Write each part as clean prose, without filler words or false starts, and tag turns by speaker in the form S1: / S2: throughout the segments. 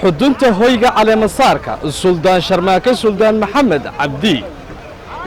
S1: xudunta hoyga caleemasaarka suldaan sharmaake suldaan maxamed cabdi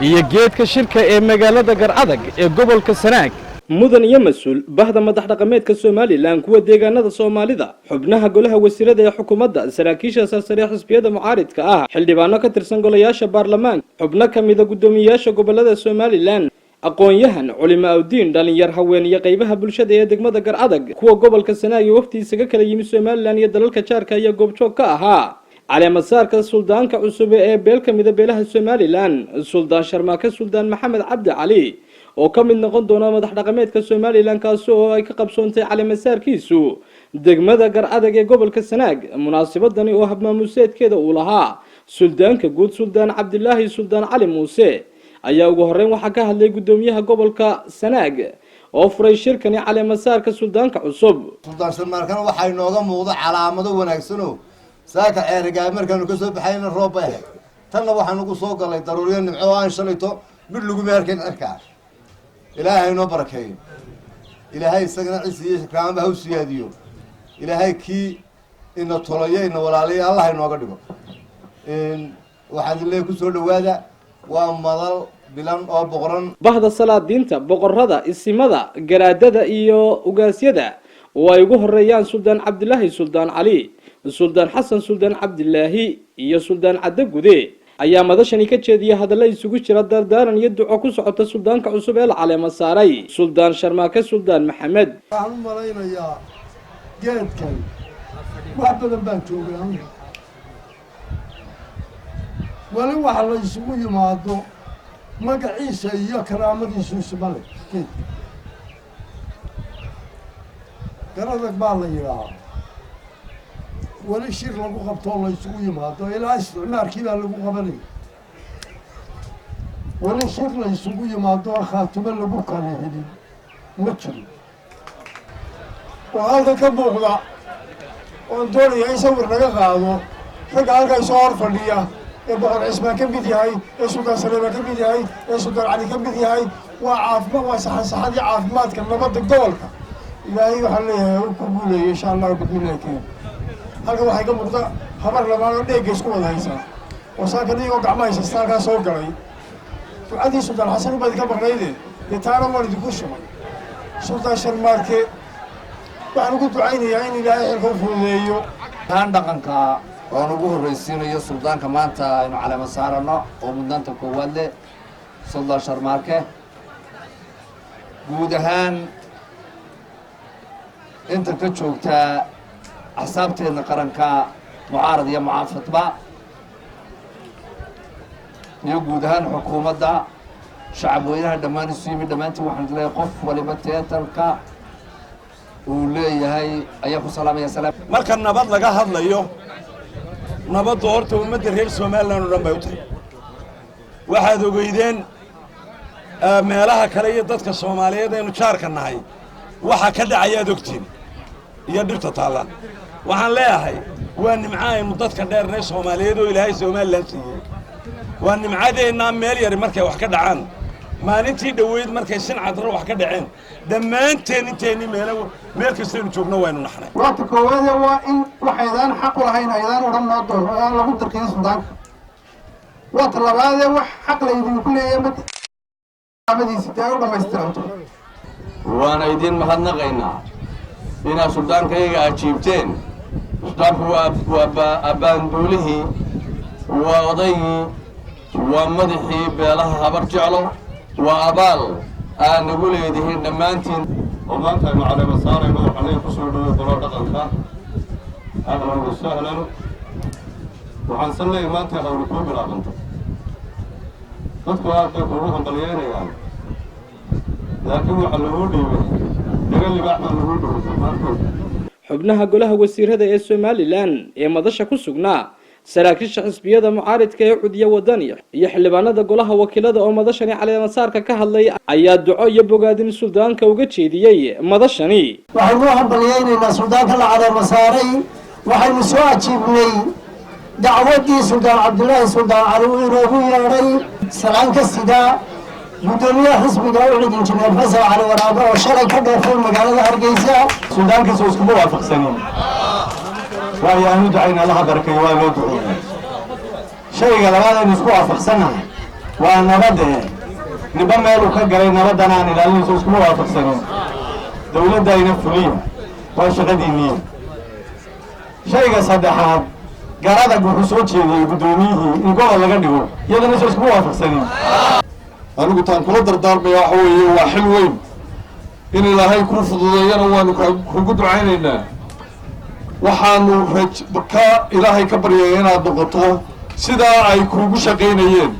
S1: iyo geedka shirka ee magaalada Garcadag ee gobolka Sanaag mudan iyo mas'uul bahda madax dhaqameedka Soomaaliland kuwa deegaanada Soomaalida xubnaha golaha wasiirada ee xukuumadda saraakiisha sare xisbiyada mucaaridka ah xildhibaano ka tirsan golayaasha baarlamaanka xubno kamid ah gudoomiyaasha gobolada Soomaaliland aqoon-yahan culimo diin dhalinyar haween iyo qaybaha bulshada ee degmada Garcadag kuwa gobolka Sanaag iyo waftiisa kala yimid Soomaaliland iyo dalalka jaarka iyo goobjoog ka ahaa caleemasaarka suldaanka cusub ee beel kamid ah beelaha Soomaaliland suldaan sharmaake suldaan maxamed cabdi cali oo ka mid noqon doona madax dhaqameedka Soomaaliland kaas oo ay ka qabsoontay caleemasaarkiisu degmada Garcadag ee gobolka Sanaag munaasabadani oo hab maamuuseedkeeda uu lahaa suldaanka guud suldaan Cabdilaahi suldaan Cali Muuse ayaa ugu horeyn waxa ka hadlay gudoomiyaha gobolka Sanaag oo furay shirkani caleemasaarka suldaanka cusub
S2: suldaan sharmaarkana waxa inooga muuqda calaamado wanaagsan oo saaka ceeriga markaanu ka soo baxayna roob ah tanna waxaan ugu soo galay daruuriyo nimco aan shalayto mid lagu meerkeen arkaas ilaahay noo barakeeyo ilaahay isagana ciisiyo kaama hawsiyaadiyo ilaahay ki ina tolaya walaaliyo allah inooga dhigo waxaan ilaahay ku soo dhawaada waa madal bilan oo boqoran
S1: bahda salaadiinta boqorada isimada garaadada iyo ugaasyada oo ay ugu horeeyaan suldaan Cabdilaahi suldaan Cali suldaan Xasan suldaan Cabdilaahi iyo suldaan Cadde Gude ayaa madashani ka jeediyay hadallo isugu jira dardaaran iyo duco ku socota suldaanka cusub ee caleemasaaray suldaan sharmaake suldaan maxamed
S3: waxaan u malaynayaa geedkan wax badan baan joogay wali waxa la isugu yimaado magaciisa iyo karaamadiisu ismale Garcadag baa la yidhaahdaa wali shir lagu qabto la isugu yimaado ilaa isticmaalkii baa lagu qabanaya wali shir la isugu yimaado khaatimo lagu kala helin ma jiro waxaa halkan ka muuqda oon doonaya in sawir naga qaado ragga halkaa soo hor fadhiya ee boqor cismaan ka mid yahay ee suldaan saleema ka mid yahay ee suldaan cali ka mid yahay waa caafimaad waa saxasaxadii caafimaadka nabadda gobolka ilaahay waxaan leeyahay u ku guuleeyo insha allah bismillahi keen halkan waxay ka muuqda habar lamaan oo dheegga isku wada haysaa oo saaka niyagoo gacmaha haysta halkaa soo galay ducadii suldaan xasan ubaad ka maqnayde dee taana waan idinku shubay suldaan sharmaarke waxaan ugu ducaynayaa in ilaahay xilka u fududeeyo
S4: taan dhaqanka waan ugu horreysiinayo suldaanka maanta aynu caleema saarano oo mudnaanta koowaad leh suldaan sharmaarke guud ahaan inta ka joogtaa axsaabteedna qaranka mucaarad iyo mucaafadba iyo guud ahaan xukuumadda shacab weynaha dhammaan isu yimid dhammaantiin waxaan leeyahay qof waliba teatarka uu leeyahay ayaa ku salaamaya salaam
S5: marka nabad laga hadlayo nabaddu horta ummadda reer Soomaaliland oo dhan bay u tahay waxaad ogeydeen meelaha kale iyo dadka Soomaaliyeed aynu jaarka nahay waxa ka dhacayaad ogtiin iyo dhibta taalan waxaan leeyahay waa nimcaaynu dadka dheernay Soomaaliyeed oo Ilaahay Soomaaliland siiyay waa nimcadeena meel yar markay wax ka dhacaan maalintii dhaweyd markay sin cadro wax ka dhaceen dhammaanteen inteeni meel kastaynu joogno waynu naxnay
S3: waxa koowaad waa in waxaydaan xaq u lahayn aydan oran noo door oo lagu darkiyo suldaanka waxa labaad wax xaq leeyahay ku leeyahay madadiisa taa u dhamaystiranto
S4: waana idin mahadnaqaynaa inaa suldaankayga ajiibteen suldaanku waa abaanduulihii waa odaygii waa madaxii beelaha habar jeclo waa abaal aan nagu leedihiin dhammaantiin
S6: oo maanta aynu caleema saarayno waxaan leeyahay ku soo dhawey qolo dhaqanka ahlan wa sahlan waxaan san leeyahay maanta hawli kuu bilaabantay dadku aadbay kuugu hambalyeynayaan laakiin waxaa lagu dhiibay dagal libaax baa lagu dhowday maantood
S1: xubnaha golaha wasiirada ee Soomaaliland ee madasha ku sugnaa saraakiisha xisbiyada mucaaridka ee Cudiya Wadani iyo xildhibaanada golaha wakiilada oo madashani caleemasaarka ka hadlay ayaa duco iyo bogaadin suldaanka uga jeediyay madashani
S3: waxaan u hambalyeynaa suldaanka la caleemasaaray waxaynu soo ajiibnay dacwadii suldaan Cabdilaahi suldaan Cali uu inoogu yeeray salaam ka sida gudoomiyaha xisbiga u cidin jiray Faysal Cali Waraabo oo shalay ka dhoofay magaalada Hargeysa
S6: suldaanka soo isku waafaqsaneen
S2: وأيام دعينا الله بركة والود شيء لبعض نسقوا فحصنا وأنا بدأ نبما يلو كجرينا بدنا عن الأهل نسقوا فحصنا دولة داينة فلية وشغدينية شيء صدحات قرادك بحصول شيء بدونيه نقول الله قديه يلا نسقوا فحصنا أنا قلت أن كل دردار بيحوي وحلوين إن الله يكون فضلينا ونقدر عيننا وحانو رج بكا إلهي كبرينا ضغطه سدا أي كروب شقينيين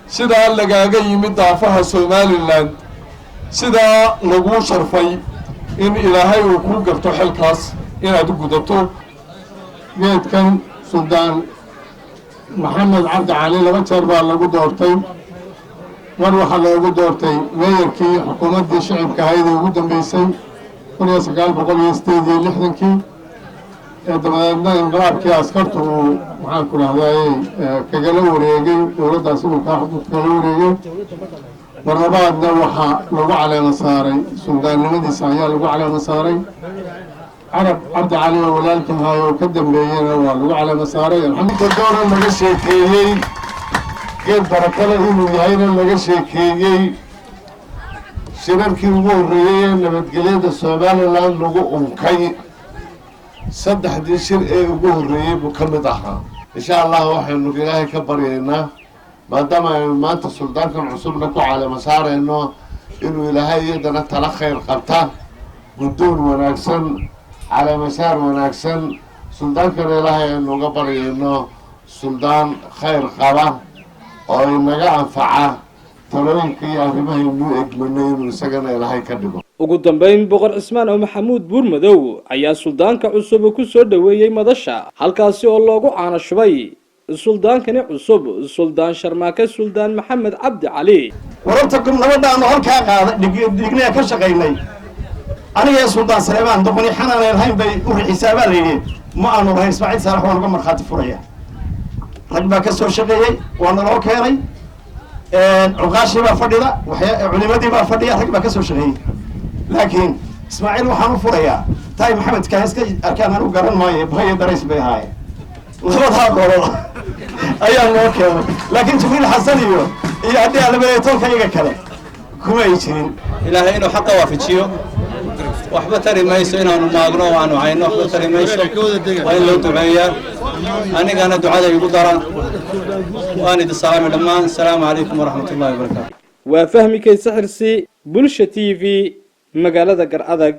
S2: سدا لقاقي يمد عفها سومالي لاند سدا لقو شرفي إن إلهي وكو قرطو حلقاس إن أدو قدتو جيد كان سلطان محمد عبد علي لغتر لقو دورتين مروحة لقو دورتين ويركي حكومة دي شعب كهيدي وقدم بيسي كوني سقال بقول يستيدي لحدنكي dabadeedna inqalaabkii askartu waxaan ku dhahday kagala wareegay dowladdaas uu kagala wareegay marlabaadna waxaa lagu caleema saaray suldaannimadiisa ayaa lagu caleema saaray carab cabdi cali oo walaalkii haayo oo ka dambeeyena waa lagu caleema saaray alxamdulilah laga sheekeeyey geed barakale inuu yahayna laga sheekeeyey shirarkii ugu horreeyey ee nabadgelyada somaliland lagu unkay saddexdii shir ee ugu horreeyey buu ka mid ahaa insha allah waxaynu ilaahay ka baryaynaa maadaama aynu maanta suldaankan cusubna ku caleema saarayno inuu ilaahay iyadana tala khayr qabta guddoon wanaagsan caleemasaar wanaagsan suldaankana ilaahay aynu uga baryayno suldaan khayr qaba oo inaga anfaca talooyinka iyo arrimahaynu egmanay inuu isagana ilaahay ka dhigo
S1: ugu dambeyn boqor cismaan oo maxamuud buurmadow ayaa suldaanka cusub ku soo dhaweeyay madasha halkaasi oo loogu caana shubay suldaankani cusub suldaan sharmaake suldaan maxamed cabdi cali
S2: wararta nabadaan halka qaada dhignay ka shaqeynay aniga suldaan Saleemaan doqoni xanaan lahayn bay u xisaabaa leeyeen ma aanu rahay Ismaaciil Saalax oo uga marxaati furaya rag baa ka soo shaqeeyay waana loo keenay عقاشي ما فديدا علمادي ما فديا رك ما كسو شقي لكن اسماعيل وحنو فريا تاي محمد كاسك كان انو غران ماي بهي دريس بي هاي لبدها قولوا ايا اوكي لكن جميل حسن iyo hadii aan leeyahay kayaga kale kuma yihiin ilaahay inuu xaq waafajiyo waxba tari mayso inaanu maagno waanu hayno waxba tari mayso waa in loo duceeyaa anigana ducada igu daran waan idin salaamay dhammaan assalaamu calaykum waraxmatullaahi wabarakaatu
S1: waa fahmi kay saxirsi bulsha TV magaalada Gar Adag